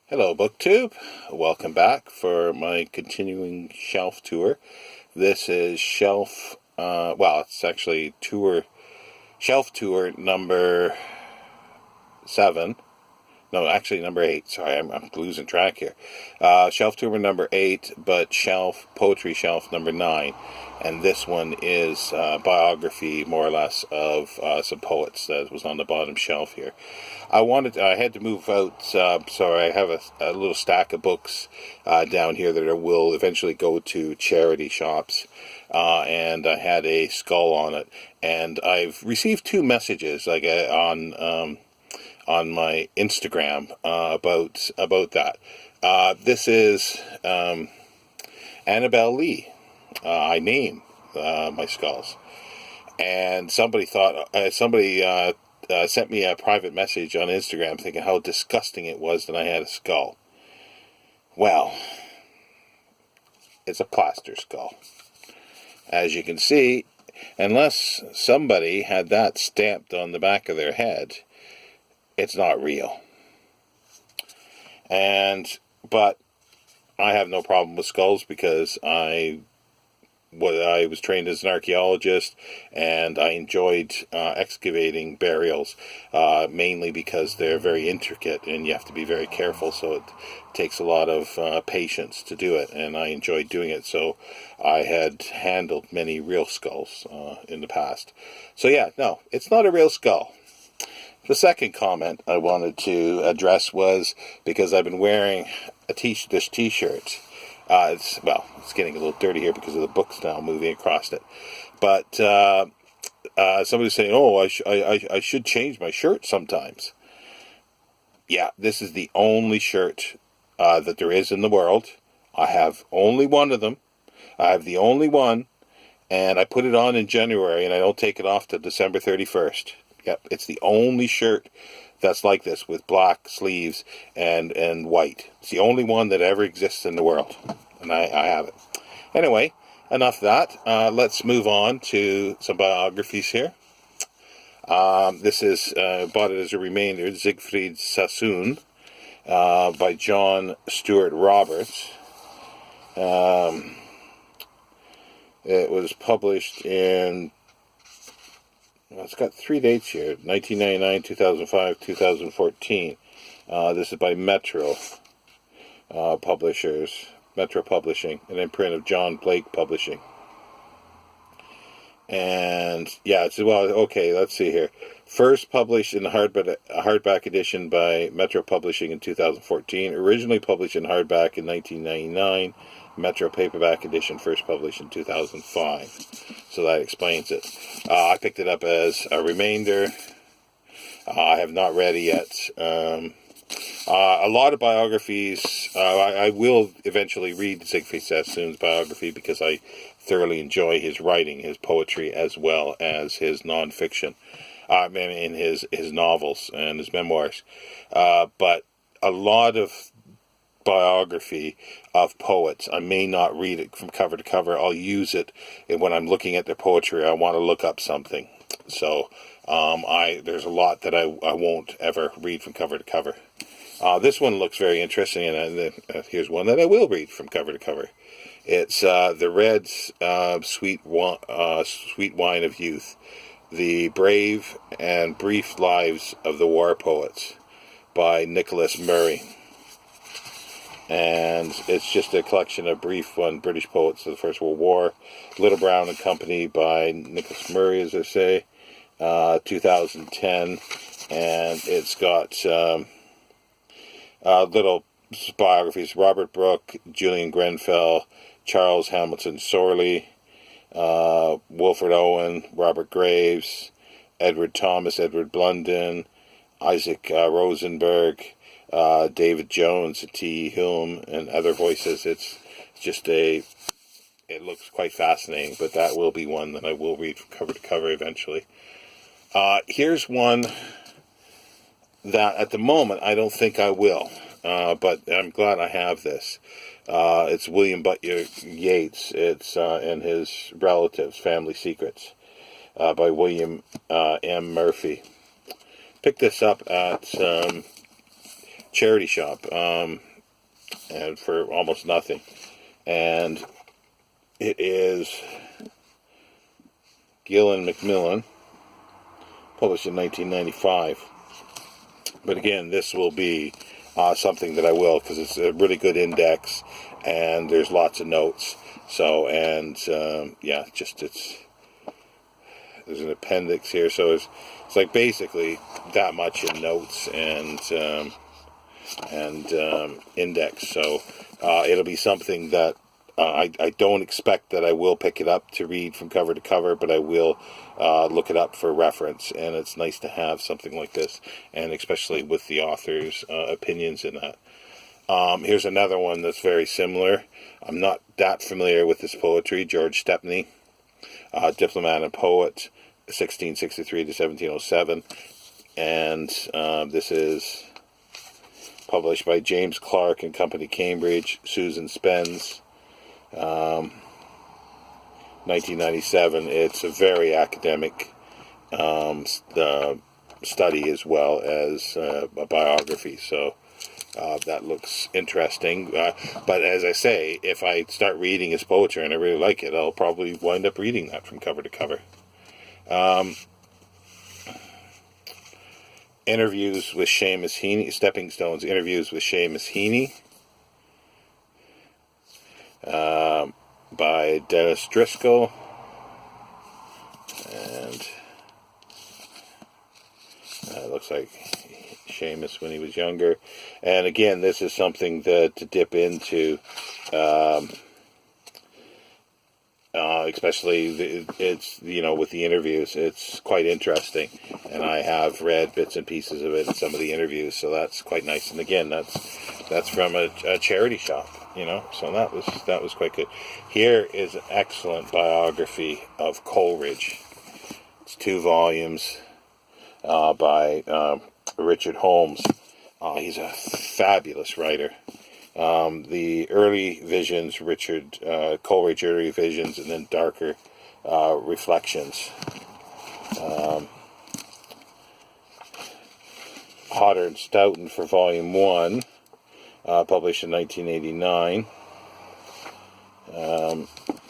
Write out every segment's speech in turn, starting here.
Hello, BookTube. Welcome back for my continuing shelf tour. This is it's actually shelf tour number 7. No, actually number 8. Sorry, I'm losing track here. Shelf tour number 8, but poetry shelf number 9. And this one is biography, more or less, of some poets that was on the bottom shelf here. I had to move out, so I have a little stack of books down here that will eventually go to charity shops. And I had a skull on it. And I've received 2 messages on my Instagram about that. This is Annabelle Lee. I name my skulls, and somebody sent me a private message on Instagram thinking how disgusting it was that I had a skull. Well, it's a plaster skull. As you can see, unless somebody had that stamped on the back of their head, it's not real. But I have no problem with skulls because I was trained as an archaeologist, and I enjoyed excavating burials, mainly because they're very intricate and you have to be very careful, so it takes a lot of patience to do it, and I enjoyed doing it. So I had handled many real skulls in the past. So yeah, no, it's not a real skull. The second comment I wanted to address was because I've been wearing this t-shirt. It's getting a little dirty here because of the books now moving across it. But somebody's saying, "Oh, I should change my shirt sometimes." Yeah, this is the only shirt that there is in the world. I have only one of them. I have the only one, and I put it on in January, and I don't take it off till December 31st. Yep, it's the only shirt that's like this, with black sleeves and white. It's the only one that ever exists in the world, and I have it. Anyway, enough of that. Let's move on to some biographies here. This is bought it as a remainder, Siegfried Sassoon, by John Stewart Roberts. It was published in... it's got 3 dates here: 1999, 2005, 2014. This is by Metro Publishers, Metro Publishing, an imprint of John Blake Publishing. And yeah, let's see here. First published in the hardback edition by Metro Publishing in 2014. Originally published in hardback in 1999. Metro paperback edition first published in 2005. So that explains it. I picked it up as a remainder. I have not read it yet. A lot of biographies. I will eventually read Siegfried Sassoon's biography because I thoroughly enjoy his writing, his poetry, as well as his nonfiction, in his novels and his memoirs. But a lot of biography of poets, I may not read it from cover to cover. I'll use it when I'm looking at their poetry. I want to look up something. So there's a lot that I won't ever read from cover to cover. This one looks very interesting, and here's one that I will read from cover to cover. It's The Red's Sweet Wine of Youth, The Brave and Brief Lives of the War Poets by Nicholas Murray. And it's just a collection of brief British poets of the First World War. Little Brown and Company by Nicholas Murray, as I say, 2010. And it's got little biographies: Robert Brooke, Julian Grenfell, Charles Hamilton Sorley, Wilfred Owen, Robert Graves, Edward Thomas, Edward Blunden, Isaac Rosenberg, David Jones, T. Hume, and other voices. It looks quite fascinating, but that will be one that I will read from cover to cover eventually. Here's one that at the moment I don't think I will, but I'm glad I have this. It's William Butler Yeats. It's and his relatives, Family Secrets, by William M. Murphy. Picked this up at charity shop, and for almost nothing. And it is Gill & Macmillan, published in 1995. But again, this will be something that I will, because it's a really good index, and there's lots of notes. So, and yeah, just there's an appendix here, so it's like basically that much in notes and index. So it'll be something that I don't expect that I will pick it up to read from cover to cover, but I will look it up for reference, and it's nice to have something like this, and especially with the author's opinions in that. Here's another one that's very similar. I'm not that familiar with this poetry. George Stepney, diplomat and poet, 1663 to 1707, and this is published by James Clark and Company, Cambridge. Susan Spence, 1997. It's a very academic study as well as a biography, so that looks interesting. But as I say, if I start reading his poetry and I really like it, I'll probably wind up reading that from cover to cover. Interviews with Seamus Heaney, Stepping Stones Interviews with Seamus Heaney, by Dennis Driscoll, and it looks like Seamus when he was younger. And again, this is something that to dip into, especially it's, you know, with the interviews, it's quite interesting, and I have read bits and pieces of it in some of the interviews, so that's quite nice. And again, that's from a charity shop, you know, so that was quite good. Here is an excellent biography of Coleridge. It's 2 volumes by Richard Holmes. He's a fabulous writer. The early visions, Coleridge early visions, and then darker reflections. Hodder and Stoughton for Volume 1, published in 1989.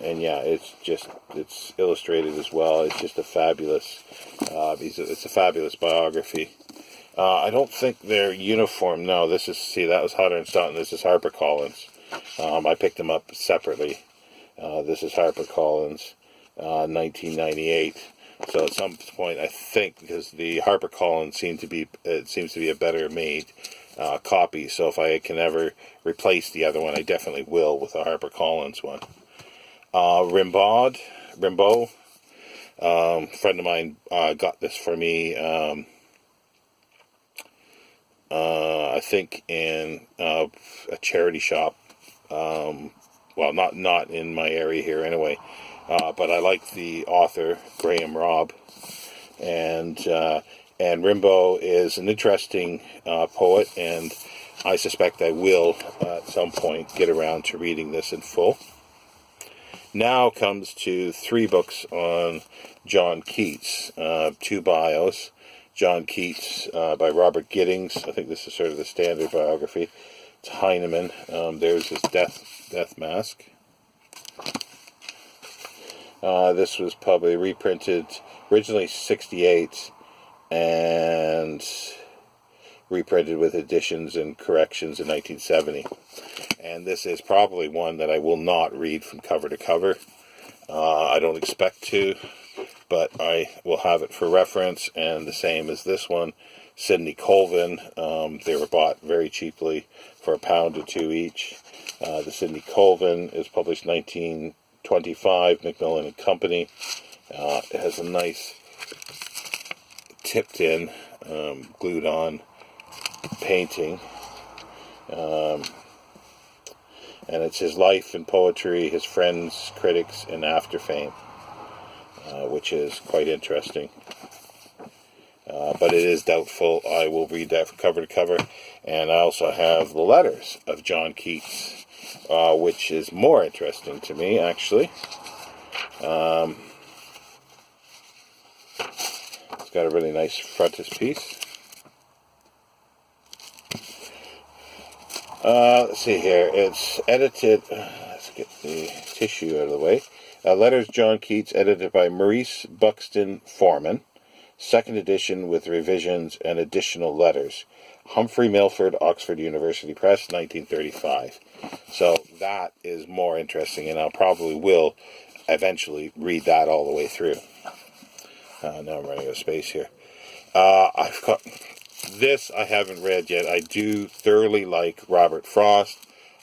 And yeah, it's illustrated as well. It's just a fabulous, it's a fabulous biography. I don't think they're uniform. No, that was Hodder and Stoughton. This is HarperCollins. I picked them up separately. This is HarperCollins, 1998. So at some point, I think, because the HarperCollins seems to be a better made copy. So if I can ever replace the other one, I definitely will with a HarperCollins one. Rimbaud, a friend of mine got this for me. I think in a charity shop. Well, not in my area here anyway. But I like the author, Graham Robb, and Rimbaud is an interesting poet, and I suspect I will at some point get around to reading this in full. Now comes to 3 books on John Keats, 2 bios. John Keats by Robert Giddings. I think this is sort of the standard biography. It's Heinemann. There's his death mask. This was probably reprinted originally 1968 and reprinted with additions and corrections in 1970. And this is probably one that I will not read from cover to cover. I don't expect to, but I will have it for reference. And the same as this one, Sidney Colvin. They were bought very cheaply for £1 or £2 each. The Sidney Colvin is published 1925, Macmillan and Company. It has a nice tipped in, glued on painting. And it's his life and poetry, his friends, critics, and after fame, which is quite interesting. But it is doubtful I will read that from cover to cover. And I also have the letters of John Keats, which is more interesting to me, actually. It's got a really nice frontispiece. Let's see here. It's edited. Let's get the tissue out of the way. Letters John Keats, edited by Maurice Buxton Forman. Second edition with revisions and additional letters. Humphrey Milford, Oxford University Press, 1935. So that is more interesting, and I probably will eventually read that all the way through. Now I'm running out of space here. I've got this I haven't read yet. I do thoroughly like Robert Frost.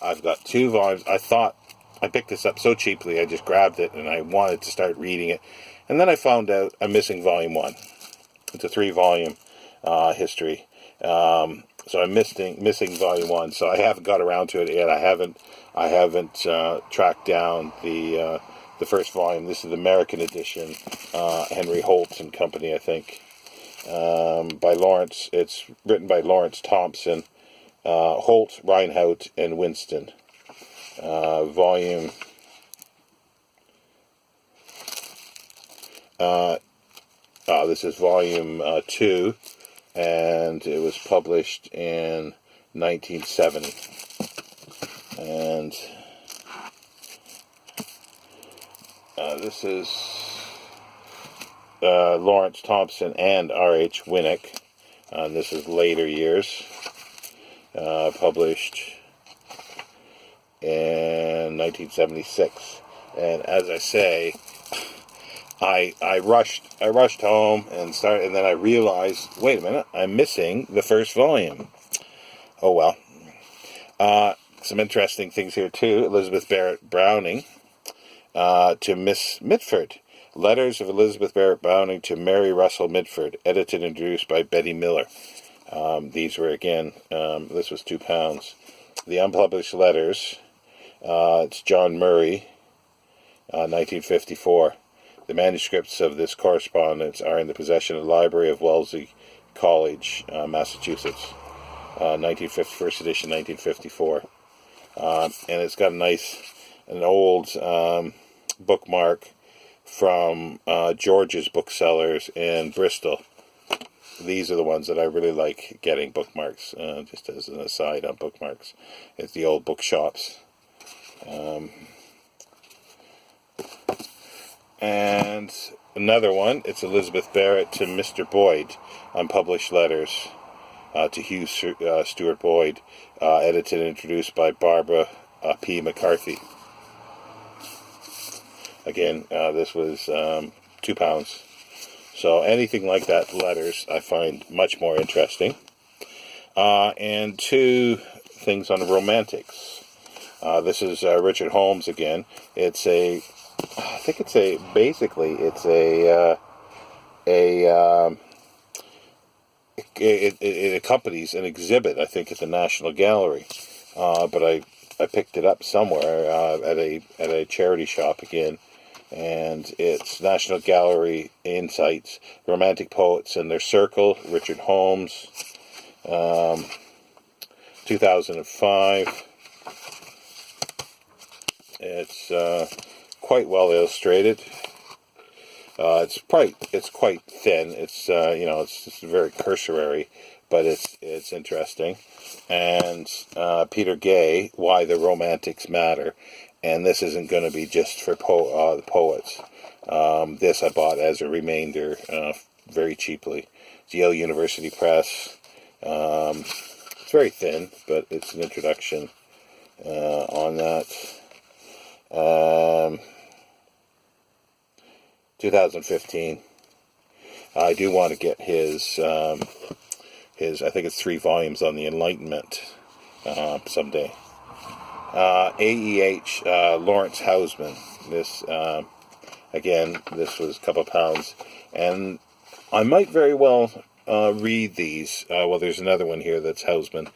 I've got 2 volumes. I thought I picked this up so cheaply, I just grabbed it and I wanted to start reading it. And then I found out I'm missing volume 1. It's a 3-volume history. So I'm missing volume 1. So I haven't got around to it yet. I haven't tracked down the first volume. This is the American edition, Henry Holt and Company, I think. By Lawrence. It's written by Lawrence Thompson, Holt, Reinhout, and Winston. Volume. This is volume 2, and it was published in 1970. And this is Lawrence Thompson and R.H. Winnick. This is later years. Published in 1976. And as I say, I rushed home and then I realized, wait a minute, I'm missing the first volume. Oh well. Some interesting things here too. Elizabeth Barrett Browning to Miss Mitford. Letters of Elizabeth Barrett Browning to Mary Russell Mitford, edited and introduced by Betty Miller. These were, again, this was £2. The unpublished letters, it's John Murray, 1954. The manuscripts of this correspondence are in the possession of the Library of Wellesley College, Massachusetts, first edition, 1954. And it's got an old bookmark from George's Booksellers in Bristol. These are the ones that I really like getting, bookmarks, just as an aside on bookmarks. It's the old bookshops. And another one, it's Elizabeth Barrett to Mr. Boyd, unpublished letters to Hugh Stuart Boyd, edited and introduced by Barbara P. McCarthy. Again, this was £2. So anything like that, letters, I find much more interesting. And 2 things on romantics. This is Richard Holmes again. It accompanies an exhibit, I think, at the National Gallery. But I picked it up somewhere at a charity shop again. And it's National Gallery Insights, Romantic Poets and Their Circle, Richard Holmes, 2005. It's quite well illustrated. It's quite thin. It's it's just very cursory, but it's interesting. And Peter Gay, Why the Romantics Matter. And this isn't going to be just for the poets. This I bought as a remainder very cheaply. It's Yale University Press. It's very thin, but it's an introduction on that. 2015. I do want to get his I think it's 3 volumes on the Enlightenment someday. AEH, Lawrence Hausman. This, again, this was a couple of pounds. And I might very well read these. Well, there's another one here that's Hausman,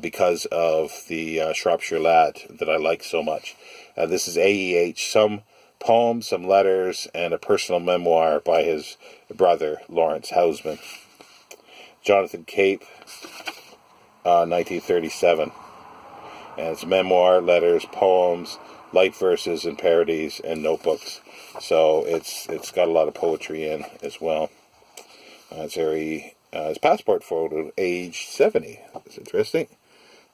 because of the Shropshire Lad that I like so much. This is AEH, some poems, some letters, and a personal memoir by his brother, Lawrence Hausman. Jonathan Cape, 1937. And it's memoir, letters, poems, light verses, and parodies, and notebooks. So it's got a lot of poetry in as well. It's his passport photo, age 70. That's interesting.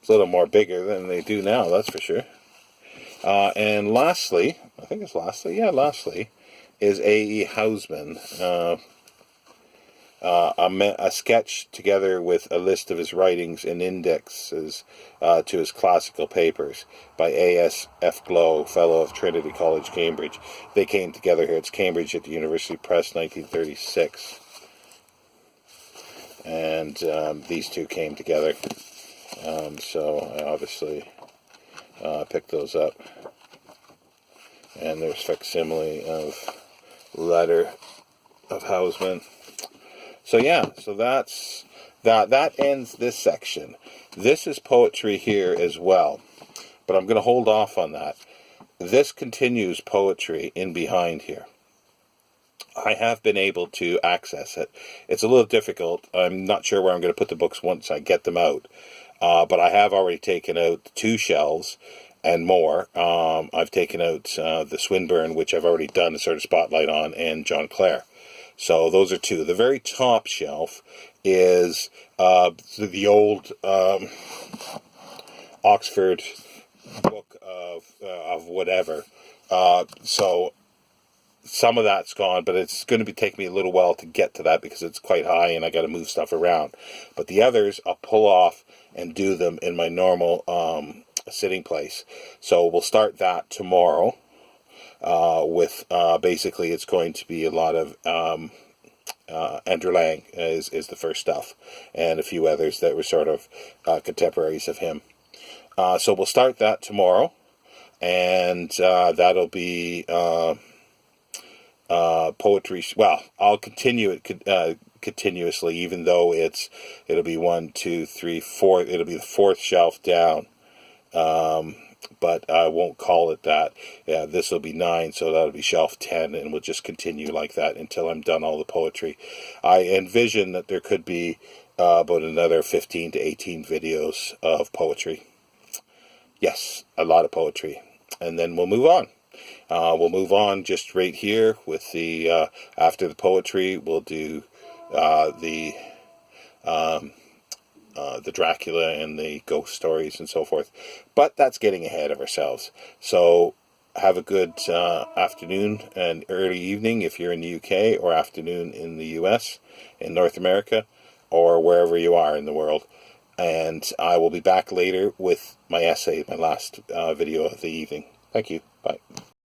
It's a little more bigger than they do now, that's for sure. And lastly, I think it's lastly, yeah, lastly, is A.E. Housman. A sketch together with a list of his writings and indexes to his classical papers by A.S.F. Glow, Fellow of Trinity College, Cambridge. They came together here. It's Cambridge at the University Press, 1936. And these two came together. So I obviously picked those up. And there's facsimile of letter of Housman. So yeah, so that's that ends this section. This is poetry here as well, but I'm going to hold off on that. This continues poetry in behind here. I have been able to access it. It's a little difficult. I'm not sure where I'm going to put the books once I get them out, but I have already taken out 2 shelves and more. I've taken out the Swinburne, which I've already done a sort of spotlight on, and John Clare. So those are 2. The very top shelf is the old Oxford book of whatever. So some of that's gone, but it's going to take me a little while to get to that because it's quite high and I got to move stuff around. But the others I'll pull off and do them in my normal sitting place. So we'll start that tomorrow. With basically it's going to be a lot of Andrew Lang is the first stuff, and a few others that were sort of contemporaries of him. So we'll start that tomorrow, and that'll be poetry. Well, I'll continue it continuously, even though it'll be 1, 2, 3, 4. It'll be the 4th shelf down. But I won't call it that. Yeah, this will be 9, so that'll be shelf 10, and we'll just continue like that until I'm done all the poetry. I envision that there could be about another 15 to 18 videos of poetry. Yes, a lot of poetry. And then we'll move on. We'll move on just right here with the, after the poetry, we'll do the Dracula and the ghost stories and so forth. But that's getting ahead of ourselves. So have a good afternoon and early evening if you're in the UK, or afternoon in the US, in North America, or wherever you are in the world. And I will be back later with my essay, my last video of the evening. Thank you. Bye.